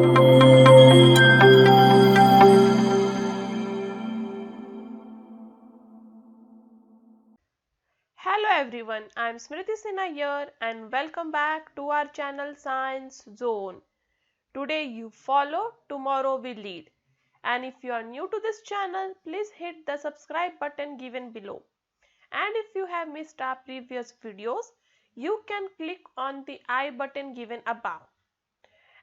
Hello everyone, I am Smriti Sinha here and welcome back to our channel Science Zone. Today you follow, tomorrow we lead. And if you are new to this channel, please hit the subscribe button given below. And if you have missed our previous videos, you can click on the I button given above.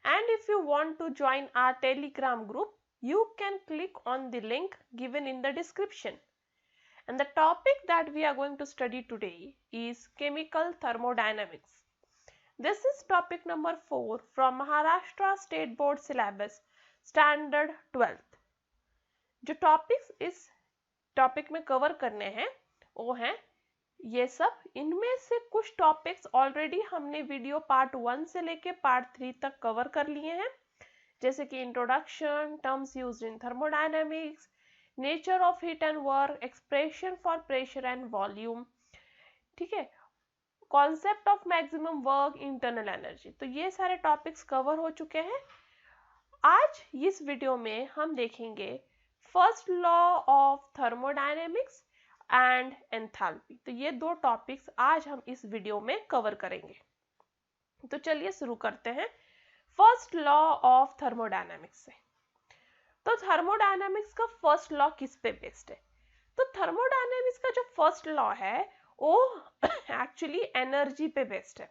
And if you want to join our Telegram group, you can click on the link given in the description. And the topic that we are going to study today is chemical thermodynamics. This is topic number 4 from Maharashtra State Board syllabus standard 12th. जो topics इस topic में cover करने हैं वो हैं ये सब। इनमें से कुछ टॉपिक्स ऑलरेडी हमने वीडियो पार्ट 1 से लेके पार्ट 3 तक कवर कर लिए हैं, जैसे कि introduction, terms used in thermodynamics, nature of heat and work, expression for pressure and volume, ठीक है, concept of maximum work, internal energy. तो ये सारे टॉपिक्स कवर हो चुके हैं। आज इस वीडियो में हम देखेंगे first law of thermodynamics and enthalpy. तो ये दो टॉपिक्स आज हम इस वीडियो में कवर करेंगे। तो चलिए शुरू करते हैं फर्स्ट लॉ ऑफ थर्मोडायनेमिक्स से। तो थर्मोडायनेमिक्स का फर्स्ट लॉ किस पे बेस्ड है? तो थर्मोडायनेमिक्स का जो फर्स्ट लॉ है वो एक्चुअली एनर्जी पे बेस्ड है।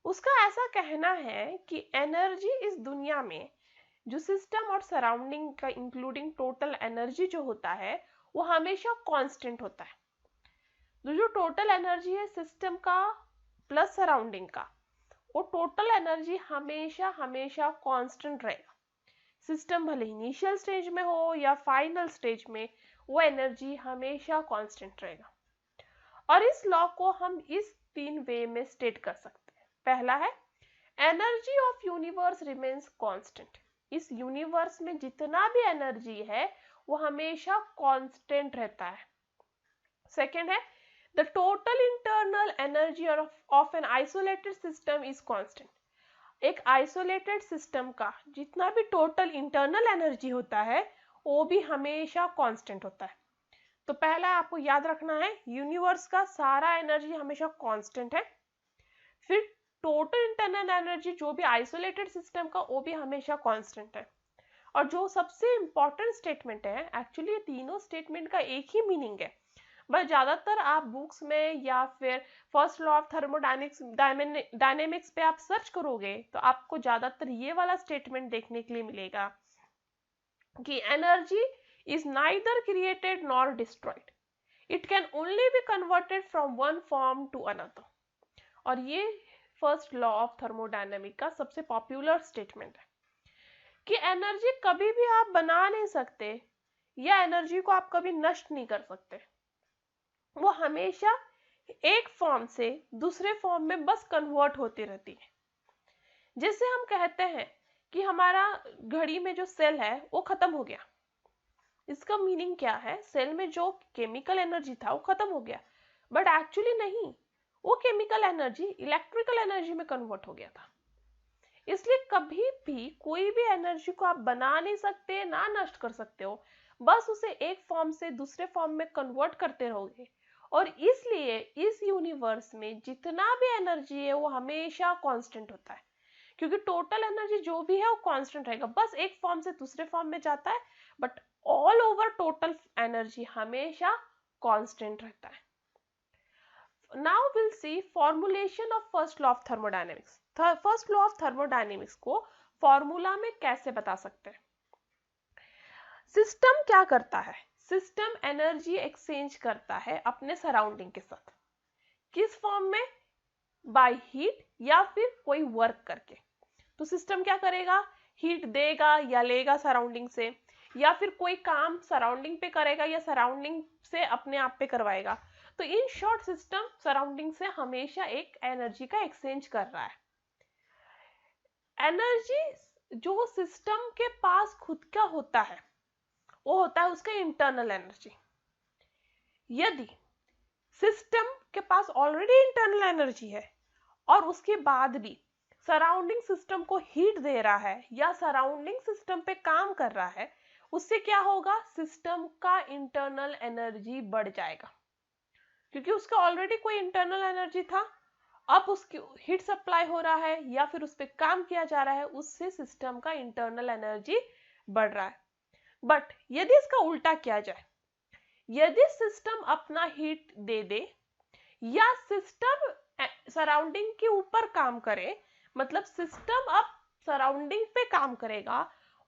उसका ऐसा कहना है कि एनर्जी इस दुनिया में जो सिस्टम और सराउंडिंग का इंक्लूडिंग टोटल एनर्जी जो होता है वो हमेशा कांस्टेंट होता है। तो जो टोटल एनर्जी है सिस्टम का प्लस सराउंडिंग का, वो टोटल एनर्जी हमेशा हमेशा कांस्टेंट रहेगा। सिस्टम भले इनिशियल स्टेज में हो या फाइनल स्टेज में, वो एनर्जी हमेशा कांस्टेंट रहेगा। और इस लॉ को हम इस 3 वे में स्टेट कर सकते हैं। पहला है energy of universe remains constant. इस यूनिवर्स में जितना भी एनर्जी है वो हमेशा कांस्टेंट रहता है। सेकेंड है the total internal energy of an isolated system is constant. एक आइसोलेटेड सिस्टम का जितना भी टोटल इंटरनल एनर्जी होता है वो भी हमेशा कांस्टेंट होता है। तो पहला आपको याद रखना है यूनिवर्स का सारा एनर्जी हमेशा कांस्टेंट है। फिर टोटल इंटरनल एनर्जी जो भी आइसोलेटेड सिस्टम का वो भी हमेशा कांस्टेंट है। और जो सबसे इंपॉर्टेंट स्टेटमेंट है, एक्चुअली ये तीनों स्टेटमेंट का एक ही मीनिंग है, बस ज्यादातर आप बुक्स में या फिर फर्स्ट लॉ ऑफ थर्मोडायनेमिक्स पे आप सर्च करोगे तो आपको ज्यादातर ये वाला स्टेटमेंट देखने के लिए मिलेगा कि energy is neither created nor destroyed. It can only be converted from one form to another. और ये फर्स्ट लॉ ऑफ थर्मोडायनेमिक का सबसे पॉपुलर स्टेटमेंट है कि एनर्जी कभी भी आप बना नहीं सकते या एनर्जी को आप कभी नष्ट नहीं कर सकते। वो हमेशा एक फॉर्म से दूसरे फॉर्म में बस कन्वर्ट होती रहती है। जैसे हम कहते हैं कि हमारा घड़ी में जो सेल है वो खत्म हो गया, इसका मीनिंग क्या है? सेल में जो केमिकल एनर्जी था वो खत्म हो गया, बट एक्चुअली नहीं, वो केमिकल एनर्जी इलेक्ट्रिकल एनर्जी में कन्वर्ट हो गया था। इसलिए कभी भी कोई भी एनर्जी को आप बना नहीं सकते ना नष्ट कर सकते हो, बस उसे एक फॉर्म से दूसरे फॉर्म में कन्वर्ट करते रहोगे। और इसलिए इस यूनिवर्स में जितना भी एनर्जी है वो हमेशा कांस्टेंट होता है, क्योंकि टोटल एनर्जी जो भी है वो कांस्टेंट रहेगा, बस एक फॉर्म से दूसरे फॉर्म में जाता है, but all over total energy हमेशा कांस्टेंट रहता है। Now will see formulation of first law of thermodynamics. First law of thermodynamics को फॉर्मूला में कैसे बता सकते हैं? सिस्टम क्या करता है? सिस्टम एनर्जी एक्सचेंज करता है अपने सराउंडिंग के साथ। किस फॉर्म में? बाय हीट या फिर कोई वर्क करके। तो सिस्टम क्या करेगा? हीट देगा या लेगा सराउंडिंग से, या फिर कोई काम सराउंडिंग पे करेगा या सराउंडिंग से अपने आप पे करवाएगा। तो इन शॉर्ट सिस्टम सराउंडिंग से हमेशा एक एनर्जी का एक्सचेंज कर रहा है। एनर्जी जो सिस्टम के पास खुद का होता है वो होता है उसका इंटरनल एनर्जी। यदि सिस्टम के पास ऑलरेडी इंटरनल एनर्जी है और उसके बाद भी सराउंडिंग सिस्टम को हीट दे रहा है या सराउंडिंग सिस्टम पे काम कर रहा है, उससे क्या होगा, सिस्टम का इंटरनल एनर्जी बढ़ जाएगा, क्योंकि उसका ऑलरेडी कोई इंटरनल एनर्जी था, अब उसकी हीट सप्लाई हो रहा है या फिर उस पर काम किया जा रहा है, उससे सिस्टम का इंटरनल एनर्जी बढ़ रहा है। बट यदि इसका उल्टा किया जाए, यदि सिस्टम अपना हीट दे दे या सिस्टम सराउंडिंग के ऊपर काम करे, मतलब सिस्टम अब सराउंडिंग पे काम करेगा,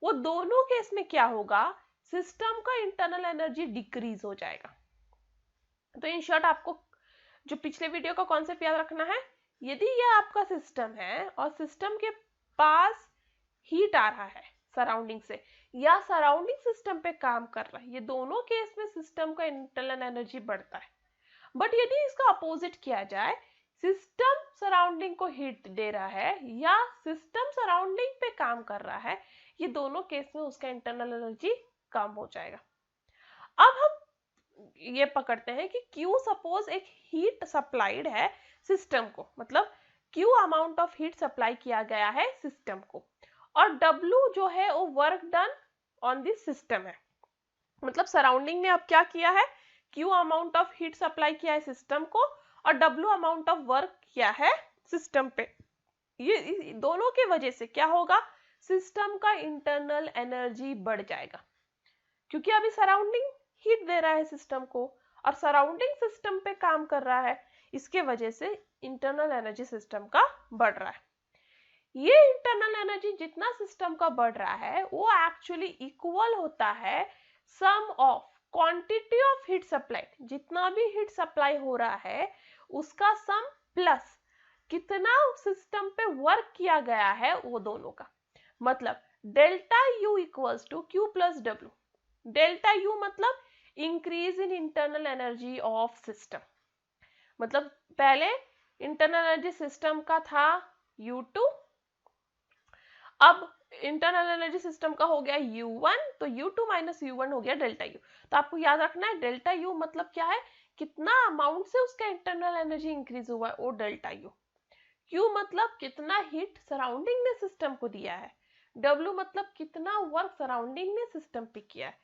वो दोनों केस में क्या होगा, सिस्टम का इंटरनल एनर्जी डिक्रीज हो जाएगा। तो इन शॉर्ट आपको जो पिछले वीडियो का कॉन्सेप्ट याद रखना है, यदि यह आपका सिस्टम है और सिस्टम के पास हीट आ रहा है सराउंडिंग से या सराउंडिंग सिस्टम पे काम कर रहा है, ये दोनों केस में सिस्टम का इंटरनल एनर्जी बढ़ता है। बट यदि इसका अपोजिट किया जाए, सिस्टम सराउंडिंग को हीट दे रहा है या सिस्टम सराउंडिंग पे काम कर रहा है, ये दोनों केस में उसका इंटरनल एनर्जी कम हो जाएगा। अब हम ये पकड़ते हैं कि Q सपोज एक हीट सप्लाइड है सिस्टम को, मतलब Q amount of heat supply किया गया है सिस्टम को, और W जो है वो work done on this system है, मतलब सराउंडिंग ने अब क्या किया है, Q amount of heat supply किया है सिस्टम को और W अमाउंट ऑफ वर्क किया है सिस्टम पे। ये दोनों की वजह से क्या होगा, सिस्टम का इंटरनल एनर्जी बढ़ जाएगा, क्योंकि अभी सराउंडिंग हीट दे रहा है सिस्टम को और सराउंडिंग सिस्टम पे काम कर रहा है, इसके वजह से इंटरनल एनर्जी सिस्टम का बढ़ रहा है। ये इंटरनल एनर्जी जितना सिस्टम का बढ़ रहा है वो एक्चुअली इक्वल होता है sum of quantity of heat supply, जितना भी हीट सप्लाई हो रहा है उसका सम प्लस कितना सिस्टम पे वर्क किया गया है वो दोनों का, मतलब delta U equals to Q plus W. Delta U मतलब increase in internal energy of system, मतलब पहले इंटरनल एनर्जी सिस्टम का था U2, अब इंटरनल एनर्जी सिस्टम का हो गया U1, तो U2 माइनस U1 हो गया डेल्टा U। तो आपको याद रखना है डेल्टा U मतलब क्या है, कितना अमाउंट से उसका इंटरनल एनर्जी इंक्रीज हुआ है, वो डेल्टा U। Q मतलब कितना हीट सराउंडिंग ने सिस्टम को दिया है, W मतलब कितना वर्क सराउंडिंग ने सिस्टम पे किया है।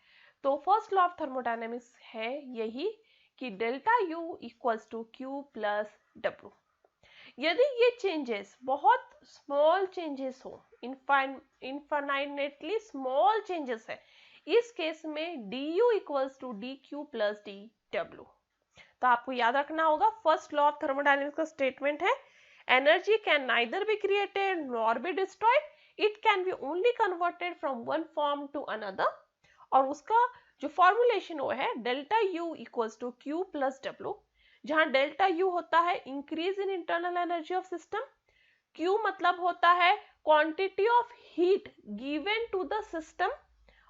तो फर्स्ट लॉ ऑफ थर्मोडायनेमिक्स है यही कि delta U equals to Q plus W। यदि ये चेंजेस बहुत स्मॉल चेंजेस हो, इनफाइनाइटली स्मॉल चेंजेस है, इस केस में du equals to dq plus dw। तो आपको याद रखना होगा फर्स्ट लॉ ऑफ थर्मोडायनेमिक्स का स्टेटमेंट है, energy can neither be created nor be destroyed, it can be only converted from one form to another, और उसका जो फॉर्मुलेशन वो है delta U equals to Q plus W, जहां delta U होता है increase in internal energy of system, Q मतलब होता है quantity of heat given to the system,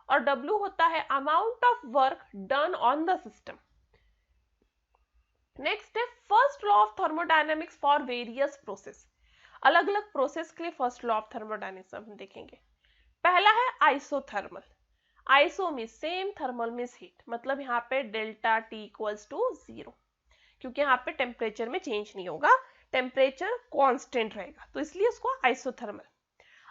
और W होता है amount of work done on the system. Next है first law of thermodynamics for various process. अलग अलग प्रोसेस के लिए फर्स्ट लॉ ऑफ थर्मोडायनेमिक्स हम देखेंगे। पहला है isothermal. Iso mean same, thermal mean heat, मतलब यहाँ पे डेल्टा T इक्वल्स टू 0, क्योंकि यहाँ पे टेम्परेचर में चेंज नहीं होगा, टेम्परेचर कांस्टेंट रहेगा, तो इसलिए उसको आइसोथर्मल।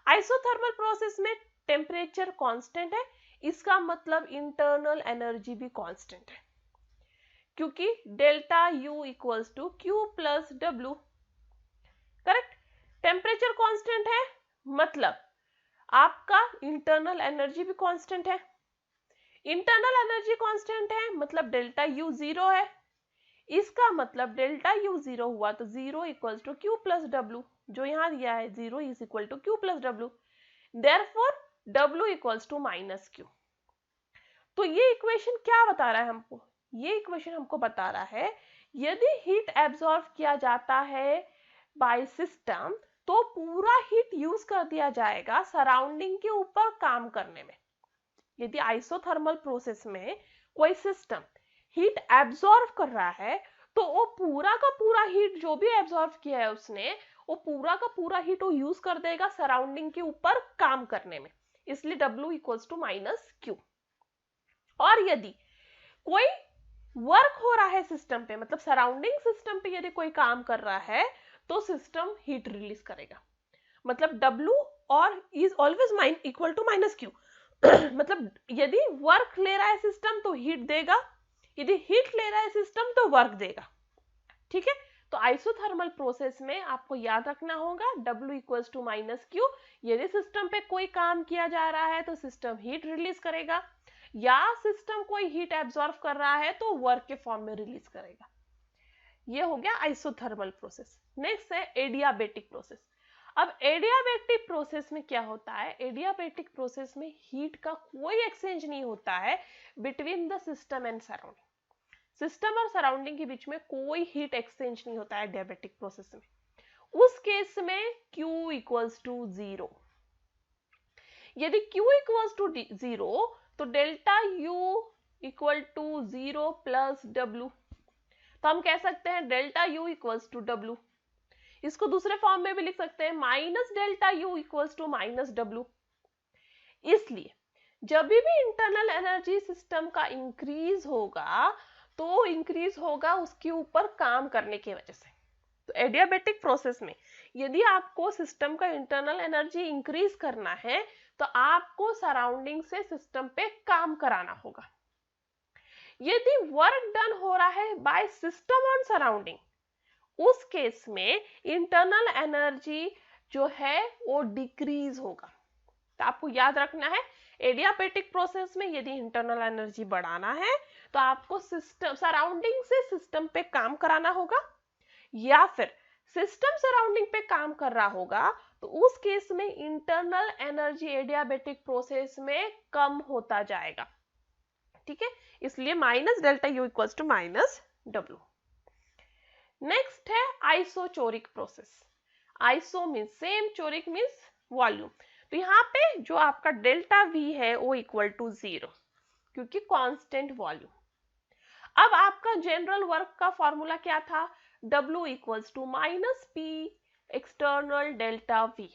आइसोथर्मल प्रोसेस में टेम्परेचर कांस्टेंट है, इसका मतलब इंटरनल एनर्जी भी कांस्टेंट है, क्योंकि delta U equals to Q plus W। Correct, temperature constant है मतलब आपका इंटरनल एनर्जी भी कांस्टेंट है, इंटरनल एनर्जी कांस्टेंट है मतलब डेल्टा U 0 है, इसका मतलब डेल्टा U 0 हुआ तो 0 equals to Q plus W, जो यहाँ दिया है 0 is equal to Q plus W, therefore W equals to minus Q। तो ये इक्वेशन क्या बता रहा है हमको, ये इक्वेशन हमको बता रहा है यदि हीट एब्जॉर्ब किया जाता है बाय सिस्टम तो पूरा हीट यूज कर दिया जाएगा सराउंडिंग के ऊपर काम करने में। यदि आइसोथर्मल प्रोसेस में कोई सिस्टम हीट एब्जॉर्ब कर रहा है तो वो पूरा का पूरा हीट जो भी एब्जॉर्ब किया है उसने, वो पूरा का पूरा हीट वो यूज कर देगा सराउंडिंग के ऊपर काम करने में, इसलिए W equals to minus Q। और यदि कोई वर्क हो रहा है सिस्टम पे, मतलब सराउंडिंग सिस्टम पे यदि कोई काम कर रहा है तो सिस्टम हीट रिलीज करेगा, मतलब W और is always equal to minus Q। मतलब यदि वर्क ले रहा है सिस्टम तो हीट देगा, यदि हीट ले रहा है सिस्टम तो वर्क देगा। ठीक है, तो आइसोथर्मल प्रोसेस में आपको याद रखना होगा W equals to minus Q। यदि सिस्टम पे कोई काम किया जा रहा है तो सिस्टम हीट रिलीज करेगा, या सिस्टम कोई हीट एब्जॉर्ब कर रहा है तो वर्क के फॉर्म में रिलीज करेगा। ये हो गया आइसोथर्मल प्रोसेस। नेक्स्ट है एडियाबेटिक प्रोसेस। अब एडियाबेटिक प्रोसेस में क्या होता है, एडियाबेटिक प्रोसेस में हीट का कोई एक्सचेंज नहीं होता है between the system and surrounding. System और सराउंडिंग के बीच में कोई हीट एक्सचेंज नहीं होता है एडियाबेटिक प्रोसेस में। उस केस में Q इक्वल्स टू 0। यदि Q इक्वल्स टू 0 तो delta U equal to 0 plus W। तो हम कह सकते हैं delta U equals to W। इसको दूसरे फॉर्म में भी लिख सकते हैं minus delta U equals to minus W। इसलिए जब भी इंटरनल एनर्जी सिस्टम का इंक्रीज होगा तो इंक्रीज होगा उसके ऊपर काम करने की वजह से। तो एडियाबेटिक प्रोसेस में यदि आपको सिस्टम का इंटरनल एनर्जी इंक्रीज करना है तो आपको सराउंडिंग से सिस्टम पे काम कराना होगा। यदि वर्क डन हो रहा है बाय सिस्टम ऑन सराउंडिंग, उस केस में इंटरनल एनर्जी जो है वो डिक्रीज होगा। तो आपको याद रखना है एडियाबेटिक प्रोसेस में यदि इंटरनल एनर्जी बढ़ाना है तो आपको सिस्टम सराउंडिंग से सिस्टम पे काम कराना होगा, या फिर सिस्टम सराउंडिंग पे काम कर रहा होगा तो उस केस में इंटरनल एनर्जी एडियाबेटिक प्रोसेस में कम होता जाएगा। ठीक है, इसलिए minus delta U equals to minus W। Next है isochoric process. Iso means same, choric means volume. तो यहाँ पे जो आपका डेल्टा V है वो इक्वल टू 0 क्योंकि कांस्टेंट वॉल्यूम। अब आपका जनरल वर्क का फॉर्मूला क्या था, W equals to minus P external delta V।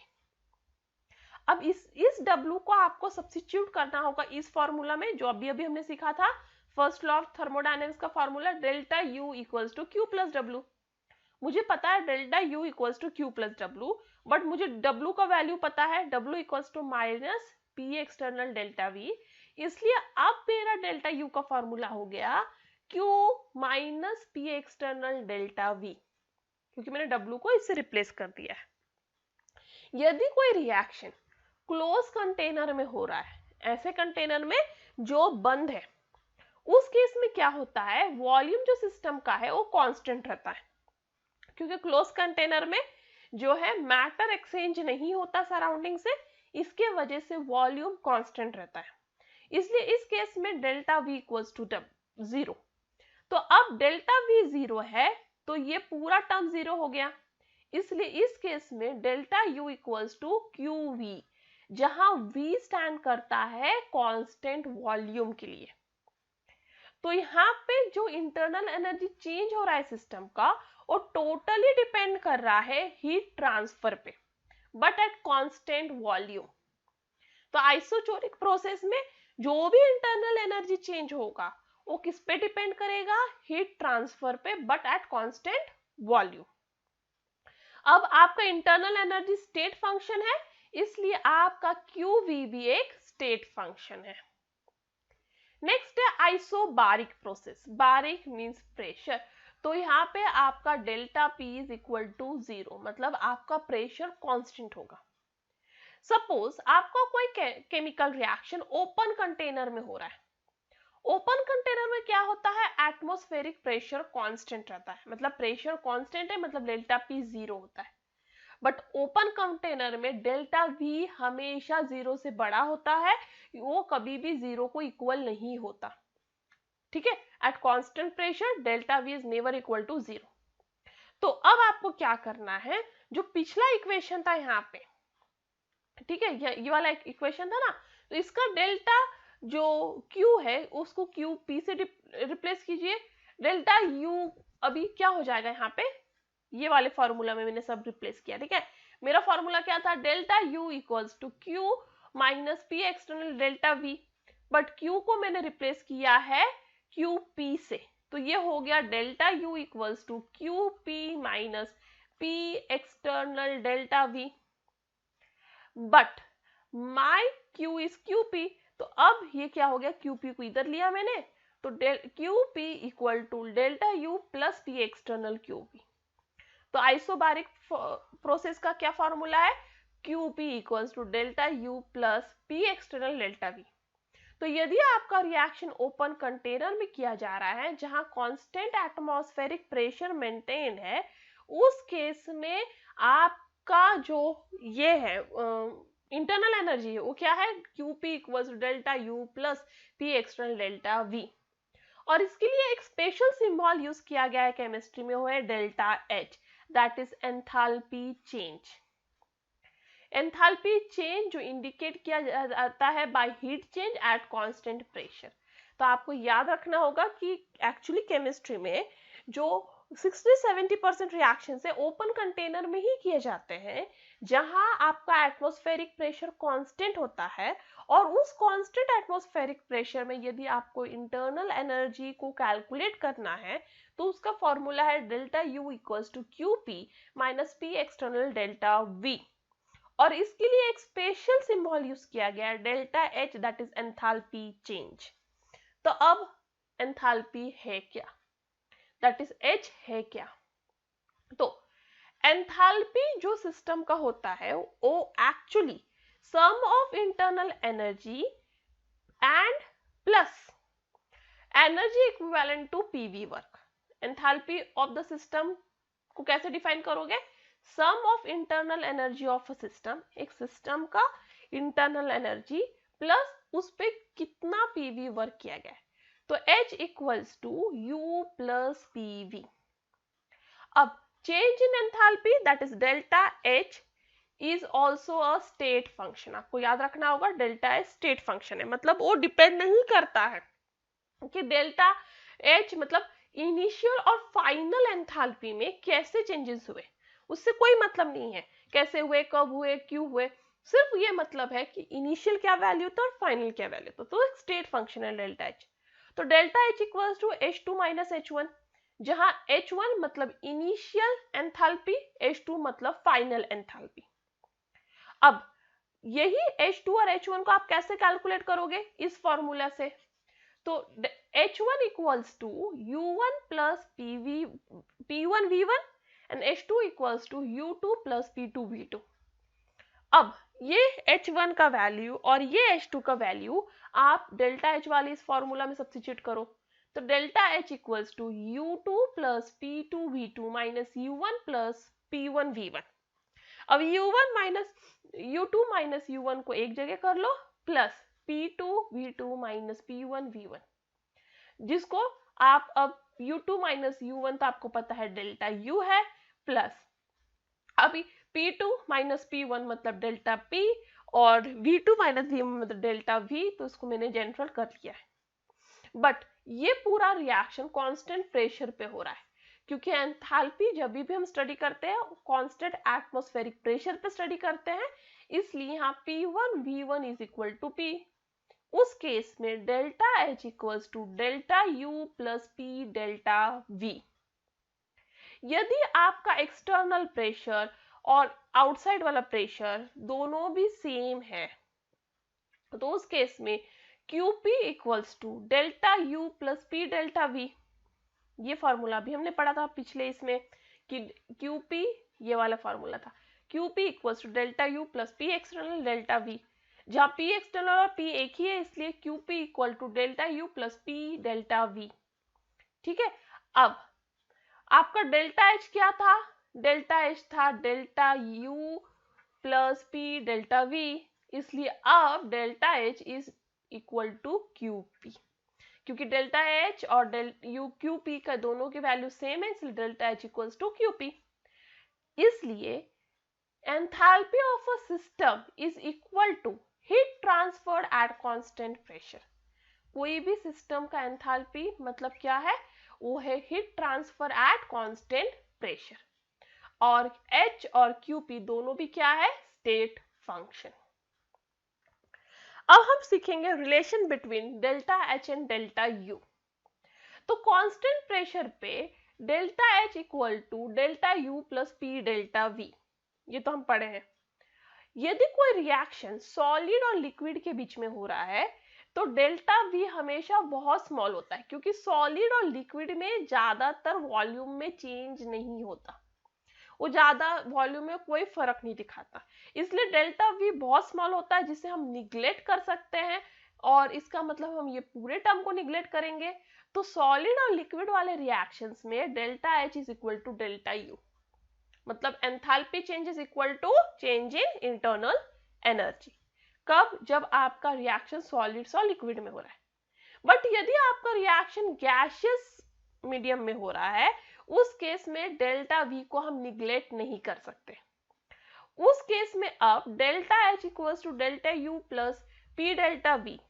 अब इस W को आपको सब्स्टिट्यूट करना होगा इस फॉर्मूला में जो अभी अभी हमने सीखा था, फर्स्ट लॉ ऑफ थर्मोडायनेमिक्स का formula delta U equals to Q plus W। मुझे पता है delta U equals to Q plus W, but मुझे W का वैल्यू पता है W equals to minus P external delta V। इसलिए अब मेरा डेल्टा U का फॉर्मूला हो गया Q minus P external delta V, क्योंकि मैंने W को इससे रिप्लेस कर दिया है। यदि कोई रिएक्शन क्लोज कंटेनर में हो रहा है, ऐसे कंटेनर में जो बंद है, उस केस में क्या होता है, वॉल्यूम जो सिस्टम का है वो कांस्टेंट रहता है, क्योंकि क्लोज कंटेनर में जो है मैटर एक्सचेंज नहीं होता सराउंडिंग से, इसके वजह से वॉल्यूम कांस्टेंट रहता है। इसलिए इस केस में डेल्टा V इक्वल्स टू 0। तो अब डेल्टा V 0 है तो ये पूरा टर्म 0 हो गया। इसलिए इस केस में delta U equals to QV, जहां V स्टैंड करता है कांस्टेंट वॉल्यूम के लिए। तो यहाँ पे जो इंटरनल एनर्जी चेंज हो रहा है सिस्टम का वो टोटली डिपेंड कर रहा है हीट ट्रांसफर पे, बट एट कांस्टेंट वॉल्यूम। तो आइसोचोरिक प्रोसेस में जो भी इंटरनल एनर्जी चेंज होगा वो किस पे डिपेंड करेगा, हीट ट्रांसफर पे, बट एट कांस्टेंट वॉल्यूम। अब आपका इंटरनल एनर्जी स्टेट फंक्शन है, इसलिए आपका QV भी एक स्टेट फंक्शन है। नेक्स्ट है isobaric process. Baric means pressure. तो यहाँ पे आपका delta P is equal to 0, मतलब आपका प्रेशर कांस्टेंट होगा। सपोज आपका कोई केमिकल रिएक्शन ओपन कंटेनर में हो रहा है। ओपन कंटेनर में क्या होता है, एटमॉस्फेरिक प्रेशर कांस्टेंट रहता है, मतलब प्रेशर कांस्टेंट है, मतलब डेल्टा P 0 होता है। बट ओपन कंटेनर में डेल्टा V हमेशा 0 से बड़ा होता है, वो कभी भी 0 को इक्वल नहीं होता। ठीक है, at constant pressure delta V is never equal to 0। तो अब आपको क्या करना है, जो पिछला इक्वेशन था यहाँ पे, ठीक है, ये वाला इक्वेशन था ना, तो इसका डेल्टा जो Q है उसको QP से रिप्लेस कीजिए। डेल्टा U अभी क्या हो जाएगा, यहाँ पे ये वाले फॉर्मूला में मैंने सब रिप्लेस किया। ठीक है, मेरा फॉर्मूला क्या था, delta U equals to Q minus P external delta V, but Q को मैंने रिप्लेस किया है QP से, तो ये हो गया delta U equals to QP minus P external delta V। But my Q is Q P, तो अब ये क्या हो गया, क्यू पी को इधर लिया मैंने, तो Q P equal to delta U plus P external Q P. तो आइसोबारिक प्रोसेस का क्या फॉर्मूला है, Q P equals to delta U plus P external delta V. तो यदि आपका रिएक्शन ओपन कंटेनर में किया जा रहा है जहां कांस्टेंट एटमॉस्फेरिक प्रेशर मेंटेन है, उस केस में आपका जो ये है इंटरनल एनर्जी है वो क्या है, Q P equals to delta U plus P external delta V. और इसके लिए एक स्पेशल सिंबल यूज किया गया है केमिस्ट्री में, वो है delta H, that is enthalpy change. Enthalpy change जो इंडिकेट किया जाता है by heat change at constant pressure. तो आपको याद रखना होगा कि एक्चुअली केमिस्ट्री में जो 60-70% रिएक्शन से ओपन कंटेनर में ही किए जाते हैं जहां आपका एटमॉस्फेरिक प्रेशर कांस्टेंट होता है, और उस कांस्टेंट एटमॉस्फेरिक प्रेशर में यदि आपको इंटरनल एनर्जी को कैलकुलेट करना है तो उसका फॉर्मूला है delta U equals to Q P minus P external delta V. और इसके लिए एक स्पेशल सिंबल यूज किया गया है delta H, that is enthalpy change. तो अब एंथैल्पी है क्या, दैट इज एच है क्या, तो एंथैल्पी जो सिस्टम का होता है वो actually sum of internal energy and plus energy equivalent to PV work. Enthalpy of the system को कैसे डिफाइन करोगे, sum of internal energy of a system, एक सिस्टम का इंटरनल एनर्जी प्लस उस पे कितना पीवी वर्क किया गया है, तो H equals to U plus PV. अब change in enthalpy that is delta H is also a state function. आपको याद रखना होगा डेल्टा H स्टेट फंक्शन है, मतलब वो डिपेंड नहीं करता है कि डेल्टा H मतलब इनिशियल और फाइनल एंथैल्पी में कैसे चेंजेस हुए, उससे कोई मतलब नहीं है कैसे हुए, कब हुए, क्यों हुए, सिर्फ ये मतलब है कि इनिशियल क्या वैल्यू था और फाइनल क्या वैल्यू था। तो एक स्टेट फंक्शन है डेल्टा एच। तो delta H equals to H2 minus H1, जहां H1 मतलब इनिशियल एंथैल्पी, H2 मतलब फाइनल एंथैल्पी। अब यही H2 और H1 को आप कैसे कैलकुलेट करोगे, इस फॉर्मूला से। तो H1 equals to U1 plus P1 V1 and H2 equals to U2 plus P2 V2। अब ये H1 का वैल्यू और ये H2 का वैल्यू आप डेल्टा H वाले इस फॉर्मूला में सब्स्टिट्यूट करो, तो delta H equals to U2 plus P2 V2 minus U1 plus P1 V1। अब U2 माइनस U1 को एक जगह कर लो, plus P2 V2 minus P1 V1, जिसको आप अब U2 माइनस U1 तो आपको पता है डेल्टा U है, प्लस अभी P2 माइनस P1 मतलब डेल्टा P और V2 माइनस V1 मतलब डेल्टा V, तो इसको मैंने जनरल कर लिया है। बट ये पूरा रिएक्शन कांस्टेंट प्रेशर पे हो रहा है, क्योंकि एंथैल्पी जब भी हम स्टडी करते हैं कांस्टेंट एटमॉस्फेरिक प्रेशर पे स्टडी करते हैं, इसलिए यहाँ P1 V1 is equal to P। उस केस में delta H equals to delta U plus P delta V। यदि आपका एक्सटर्नल प्रेशर और आउटसाइड वाला प्रेशर दोनों भी सेम है, तो उस केस में QP equals to delta U plus P delta V। ये फॉर्मूला भी हमने पढ़ा था पिछले इसमें कि QP ये वाला फॉर्मूला था, QP equals to delta U plus P external delta V, जहां P एक्सटर्नल और P एक ही है, इसलिए QP equal to delta U plus P delta V। ठीक है, अब आपका डेल्टा H क्या था, डेल्टा H था delta U plus P delta V, इसलिए अब delta H is equal to QP, क्योंकि डेल्टा H और QP का दोनों की वैल्यू सेम है, इसलिए delta H equals to QP। इसलिए enthalpy of a system is equal to heat transferred at constant pressure. कोई भी सिस्टम का एंथैल्पी मतलब क्या है, वो है heat transfer eight constant pressure, और H और QP दोनों भी क्या है, स्टेट फंक्शन। अब हम सीखेंगे relation between delta H and delta U। तो कांस्टेंट प्रेशर पे delta H equal to delta U plus P delta V, ये तो हम पढ़े हैं। यदि कोई रिएक्शन सॉलिड और लिक्विड के बीच में हो रहा है तो डेल्टा वी हमेशा बहुत स्मॉल होता है, क्योंकि सॉलिड और लिक्विड में ज्यादातर वॉल्यूम में चेंज नहीं होता, वो ज्यादा वॉल्यूम में कोई फर्क नहीं दिखाता, इसलिए डेल्टा वी बहुत स्मॉल होता है, जिसे हम निग्लेक्ट कर सकते हैं। और इसका मतलब हम ये पूरे टर्म को निग्लेक्ट करेंगे, तो सॉलिड और लिक्विड वाले रिएक्शंस में delta H is equal to delta U, मतलब enthalpy change is equal to change in internal energy. कब? जब आपका रिएक्शन सॉलिड्स और लिक्विड में हो रहा है। बट यदि आपका रिएक्शन गैसियस मीडियम में हो रहा है, उस केस में डेल्टा वी को हम निग्लेक्ट नहीं कर सकते। उस केस में अब delta H equals to delta U plus P delta V,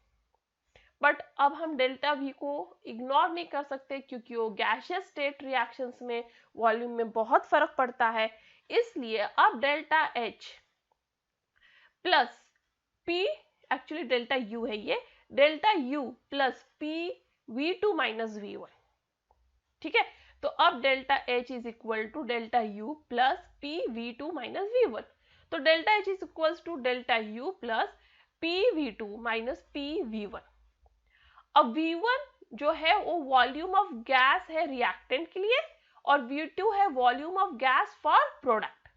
but अब हम डेल्टा वी को इग्नोर नहीं कर सकते, क्योंकि वो गैसियस स्टेट रिएक्शंस में वॉल्यूम में बहुत फर्क पड़ता है। इसलिए अब delta H plus P, actually delta U है ये, delta U plus P V two minus V one, ठीक है। तो अब delta H is equal to delta U plus P V two minus V one, तो delta H is equal to delta U plus P V two minus P V one. अब V1 जो है वो volume of gas है reactant के लिए, और V2 है volume of gas for product.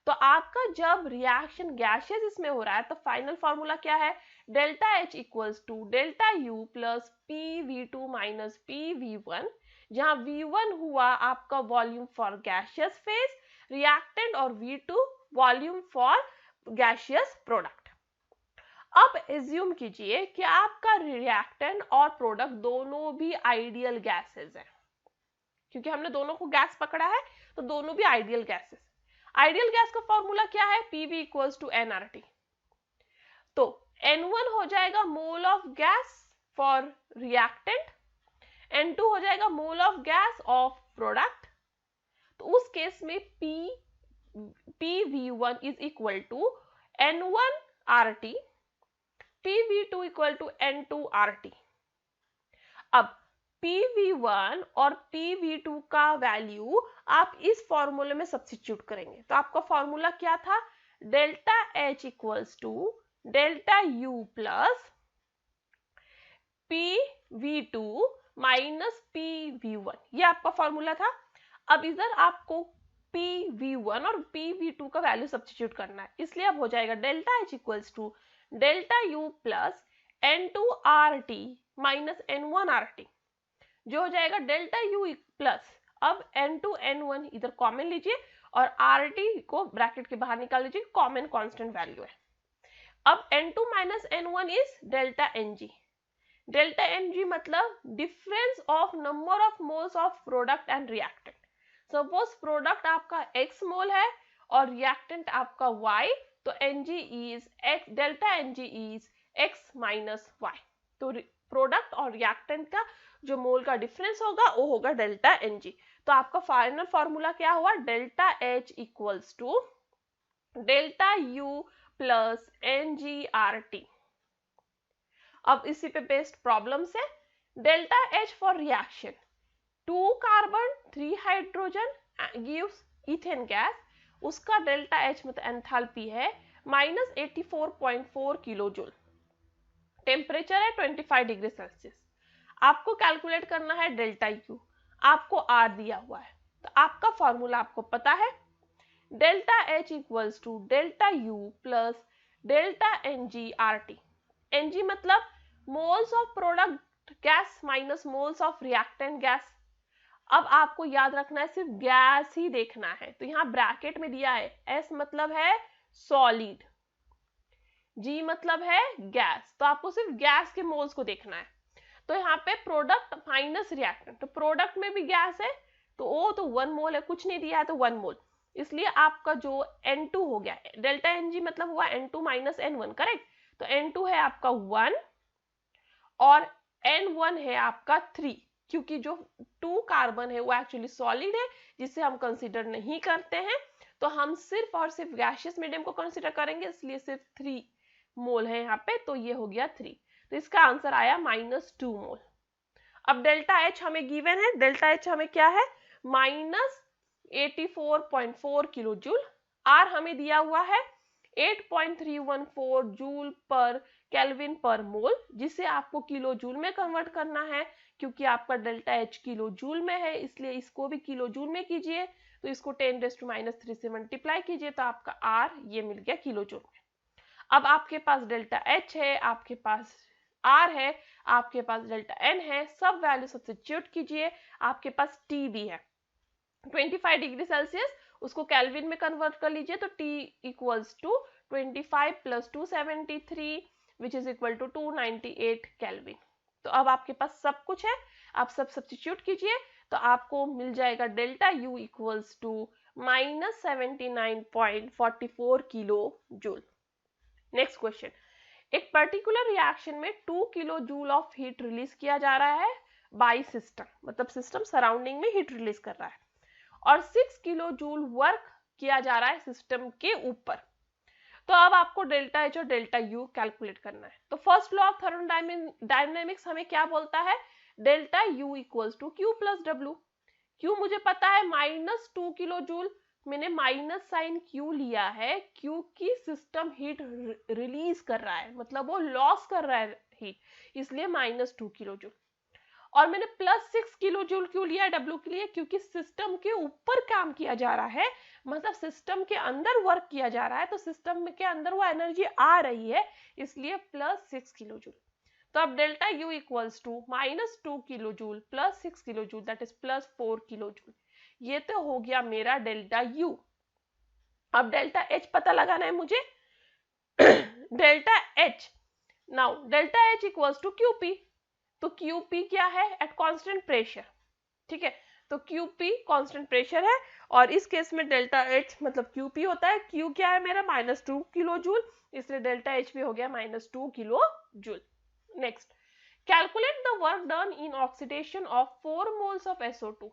तो आपका जब रिएक्शन गैसियस इसमें हो रहा है तो फाइनल फॉर्मूला क्या है? Delta H equals to delta U plus P V two minus P V one, जहां V1 हुआ आपका volume for gaseous phase reactant और V2 volume for gaseous product. अब एज्यूम कीजिए कि आपका रिएक्टेंट और प्रोडक्ट दोनों भी आइडियल गैसेस हैं, क्योंकि हमने दोनों को गैस पकड़ा है तो दोनों भी आइडियल गैसेस। आइडियल गैस का फॉर्मूला क्या है? PV equals to NRT. तो N1 हो जाएगा mole of gas for reactant, N2 हो जाएगा mole of gas of product. तो उस केस में PV1 is equal to N1 RT, PV2 equal to N2 RT। अब PV1 और PV2 का वैल्यू आप इस फॉर्मूले में सब्स्टिट्यूट करेंगे, तो आपका फॉर्मूला क्या था? Delta H equals to delta U plus PV2 minus PV1, ये आपका फॉर्मूला था। अब इधर आपको PV1 और PV2 का वैल्यू सब्स्टिट्यूट करना है, इसलिए अब हो जाएगा delta H equals to delta U plus N2 RT minus N1 RT, जो हो जाएगा डेल्टा U प्लस, अब N2 N1 इधर कॉमन लीजिए और RT को ब्रैकेट के बाहर निकाल लीजिए, कॉमन कांस्टेंट वैल्यू है। अब N2 minus N1 is delta Ng। Delta Ng मतलब difference of number of moles of product and reactant. Suppose product आपका x मोल है और रिएक्टेंट आपका y, तो Ng is x, delta Ng is x minus y। तो product और reactant का जो मोल का डिफरेंस होगा वो होगा डेल्टा Ng। तो आपका फाइनल फॉर्मूला क्या हुआ? Delta H equals to delta U plus NgRT। अब इसी पे बेस्ड प्रॉब्लम से delta H for reaction 2 carbon 3 hydrogen gives ethane gas, उसका डेल्टा H मतलब एंथैल्पी है माइनस 84.4 किलो जूल, टेम्परेचर है 25 डिग्री सेल्सियस। आपको कैलकुलेट करना है डेल्टा U, आपको R दिया हुआ है, तो आपका फॉर्मूला आपको पता है, delta H equals to delta U plus delta NgRT। Ng मतलब moles of product gas minus moles of reactant gas. अब आपको याद रखना है सिर्फ गैस ही देखना है, तो यहाँ ब्रैकेट में दिया है S मतलब है सॉलिड, G मतलब है गैस, तो आपको सिर्फ गैस के मोल्स को देखना है। तो यहाँ पे प्रोडक्ट माइनस रिएक्टेंट, तो प्रोडक्ट में भी गैस है तो O तो 1 मोल है, कुछ नहीं दिया है तो 1 मोल, इसलिए आपका जो N2 हो गया, डेल्टा Ng मतलब हुआ N2 माइनस N1, करेक्ट। तो N2 है आपका 1 और N1 है आपका 3, क्योंकि जो 2 कार्बन है वो एक्चुअली सॉलिड है जिसे हम कंसीडर नहीं करते हैं, तो हम सिर्फ और सिर्फ गैसियस मीडियम को कंसीडर करेंगे, इसलिए सिर्फ 3 मोल है यहाँ पे, तो ये हो गया 3, तो इसका आंसर आया -2 मोल। अब डेल्टा H हमें गिवन है, डेल्टा H हमें क्या है? -84.4 किलो जूल। R हमें दिया हुआ है 8.314 जूल पर केल्विन पर मोल, जिसे आपको किलो जूल में कन्वर्ट करना है क्योंकि आपका डेल्टा एच किलो जूल में है, इसलिए इसको भी किलो जूल में कीजिए। तो इसको 10⁻³ से मल्टीप्लाई कीजिए तो आपका आर ये मिल गया किलो जूल में। अब आपके पास डेल्टा एच है, आपके पास आर है, आपके पास डेल्टा एन है, सब वैल्यू सब्स्टिट्यूट कीजिए। आपके पास टी भी है 25 डिग्री सेल्सियस, उसको केल्विन में कन्वर्ट कर लीजिए तो T equals to 25 plus 273 which is equal to 298 kelvin. तो अब आपके पास सब कुछ है, आप सब सब्स्टिट्यूट कीजिए तो आपको मिल जाएगा delta U equals to -79.44 kilo joule. Next question, एक पर्टिकुलर रिएक्शन में 2 kilo joule of heat release किया जा रहा है बाय सिस्टम, मतलब सिस्टम सराउंडिंग में हीट रिलीज कर रहा है, और 6 किलो जूल वर्क किया जा रहा है सिस्टम के ऊपर। तो अब आपको डेल्टा एच और डेल्टा यू कैलकुलेट करना है। तो फर्स्ट लॉ ऑफ थर्मोडायनेमिक्स हमें क्या बोलता है, delta U equals to Q plus W. Q मुझे पता है -2 किलो जूल, मैंने माइनस साइन क्यू लिया है क्योंकि सिस्टम हीट रिलीज कर रहा है, मतलब वो लॉस कर रहा है हीट, इसलिए -2 किलो जूल। और मैंने +6 किलो जूल क्यों लिया है डब्ल्यू के लिए, क्योंकि सिस्टम के ऊपर काम किया जा रहा है, मतलब सिस्टम के अंदर वर्क किया जा रहा है, तो सिस्टम के अंदर वो एनर्जी आ रही है, इसलिए +6 किलो जूल। तो अब delta U equals to -2 kilo joule plus 6 kilo joule that is +4 kilo joule. ये तो हो गया मेरा डेल्टा यू। अब डेल्टा एच पता लगाना है मुझे। Delta H, now delta H equals to QP. तो क्यूपी क्या है, एट कांस्टेंट प्रेशर, ठीक है। तो क्यूपी कांस्टेंट प्रेशर है, और इस केस में डेल्टा एच मतलब क्यूपी होता है, क्यू क्या है मेरा -2 किलो जूल, इसलिए डेल्टा एच भी हो गया -2 kilo joule. Next, calculate the work done in oxidation of 4 moles of SO2,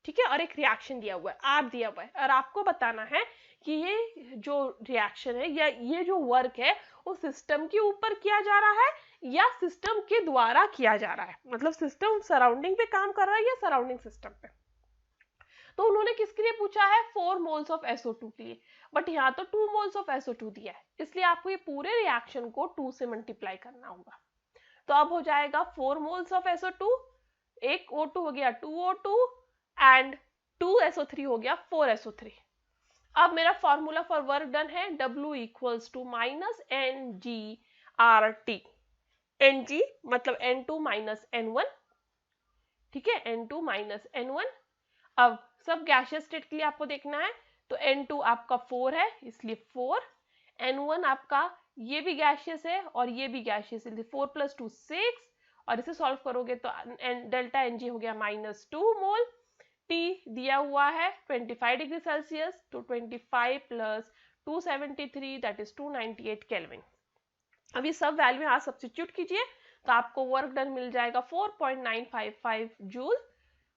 ठीक है, और एक रिएक्शन दिया हुआ है, आर दिया हुआ है, और आपको बताना है कि ये जो रिएक्शन है या ये जो वर्क है वो सिस्टम के ऊपर किया जा रहा है या सिस्टम के द्वारा किया जा रहा है, मतलब सिस्टम सराउंडिंग पे काम कर रहा है या सराउंडिंग सिस्टम पे। तो उन्होंने किसके लिए पूछा है, 4 मोल्स ऑफ SO2 के लिए, बट यहाँ तो 2 मोल्स ऑफ SO2 दिया है, इसलिए आपको ये पूरे रिएक्शन को 2 से मल्टीप्लाई करना होगा। तो अब हो जाएगा 4 मोल्स ऑफ SO2, एक O2 हो गया 2O2 एंड 2SO3 हो गया 4SO3। अब मेरा फॉर्मूला फॉर वर्क डन है W equals to -NG/RT। NG मतलब N2 - N1, ठीक है, N2 - N1। अब सब गैसियस स्टेट के लिए आपको देखना है, तो N2 आपका 4 है इसलिए 4, N1 आपका ये भी गैसियस है और ये भी गैसियस है, 4 + 2 6, और इसे सॉल्व करोगे तो डेल्टा Ng हो गया -2 मोल। T दिया हुआ है 25 डिग्री सेल्सियस, तो 25 + 273 दैट इज 298 केल्विन। अभी सब वैल्यू यहाँ सब्स्टिट्यूट कीजिए तो आपको वर्क डन मिल जाएगा 4.955 joule.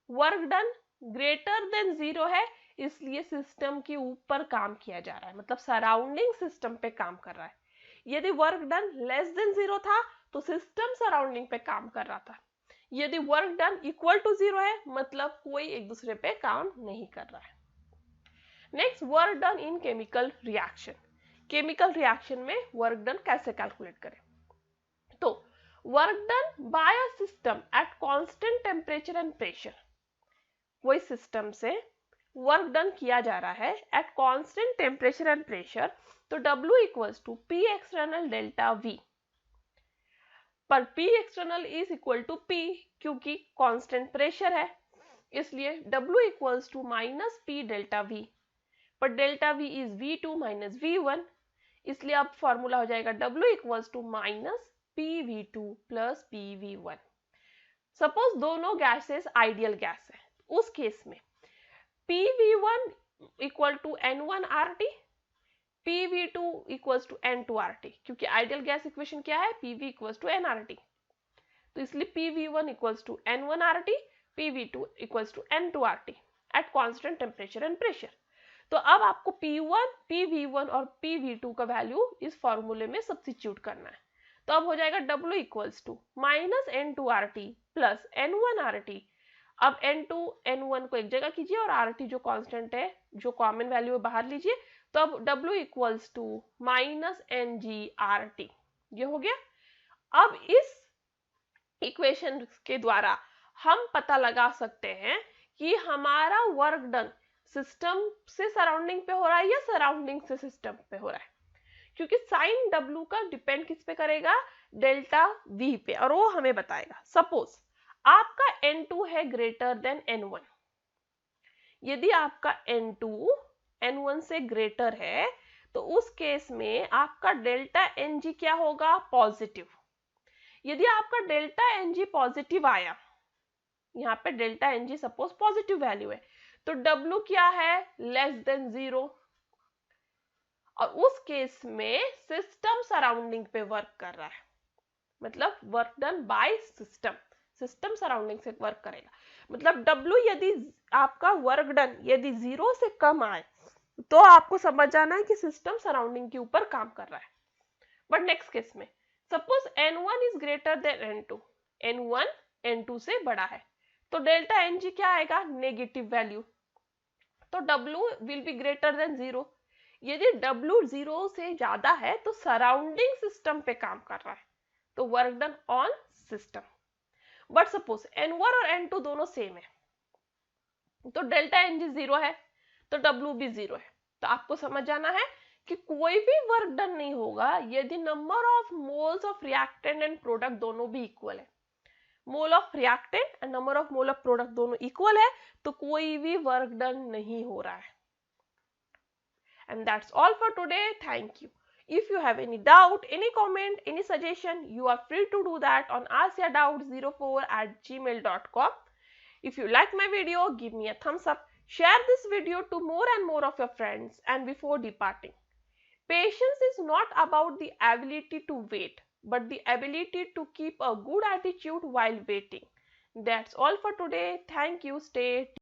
Work done greater than 0 है, इसलिए सिस्टम के ऊपर काम किया जा रहा है, मतलब सराउंडिंग सिस्टम पे काम कर रहा है। यदि वर्क डन लेस देन 0 था तो सिस्टम सराउंडिंग पे काम कर रहा था। यदि वर्क डन इक्वल टू 0 है मतलब कोई एक दूसरे पे काम नहीं कर रहा है। Next, work done in chemical reaction. Chemical reaction में वर्क डन कैसे कैलकुलेट करें, तो work done by a system at constant temperature and pressure. कोई सिस्टम से वर्क डन किया जा रहा है at constant temperature and pressure, तो W equals to P external delta V, पर P external is equal to P क्योंकि constant pressure है, इसलिए W equals to -P delta V, पर delta V is V2 - V1, इसलिए अब formula हो जाएगा W equals to -PV2 + PV1। Suppose दोनों गैसेस आइडियल गैस है, उस केस में PV1 equal to N1RT, PV2 equals to N2RT, क्योंकि आइडियल गैस इक्वेशन क्या है, PV इक्वल्स टू NRT, तो इसलिए PV1 equals to N1RT, PV2 equals to N2RT at constant temperature and pressure. तो अब आपको P1, PV1 और PV2 का वैल्यू इस फॉर्मूले में सब्स्टिट्यूट करना है। तो अब हो जाएगा W equals to -N2RT + N1RT। अब N2 N1 को एक जगह कीजिए और RT जो कांस्टेंट है, जो कॉमन वैल्यू है बाहर लीजिए, तो अब W equals to minus NGRT, ये हो गया। अब इस इक्वेशन के द्वारा हम पता लगा सकते हैं कि हमारा वर्क डन सिस्टम से सराउंडिंग पे हो रहा है या सराउंडिंग से सिस्टम पे हो रहा है, क्योंकि साइन W का डिपेंड किस पे करेगा, डेल्टा V पे, और वो हमें बताएगा। सपोज आपका N2 है ग्रेटर देन N1, यदि आपका N2 N1 से ग्रेटर है तो उस केस में आपका डेल्टा Ng क्या होगा, पॉजिटिव। यदि आपका डेल्टा Ng पॉजिटिव आया, यहाँ पे delta Ng suppose positive value है, तो W क्या है, लेस देन 0, और उस केस में सिस्टम सराउंडिंग पे वर्क कर रहा है, मतलब work done by system, system surrounding से वर्क करेगा। मतलब W यदि आपका वर्क डन यदि 0 से कम आए तो आपको समझ जाना है कि सिस्टम सराउंडिंग के ऊपर काम कर रहा है। बट नेक्स्ट केस में suppose N1 is greater than N2, N1 N2 से बड़ा है, तो डेल्टा Ng क्या आएगा, नेगेटिव वैल्यू, तो W will be greater than 0। यदि W 0 से ज्यादा है तो सराउंडिंग सिस्टम पे काम कर रहा है, तो work done on system. But suppose N1 और N2 दोनों सेम है, तो डेल्टा Ng 0 है तो W भी 0 है। तो आपको समझ जाना है कि कोई भी वर्क डन नहीं होगा यदि number of moles of reactant and product दोनों भी इक्वल है। Mole of reactant and number of mole of product दोनों इक्वल है तो कोई भी वर्क डन नहीं हो रहा है। And that's all for today. Thank you. If you have any doubt, any comment, any suggestion, you are free to do that on askyourdoubt04@gmail.com. If you like my video, give me a thumbs up. Share this video to more and more of your friends. And before departing, patience is not about the ability to wait, but the ability to keep a good attitude while waiting. That's all for today. Thank you. Stay tuned.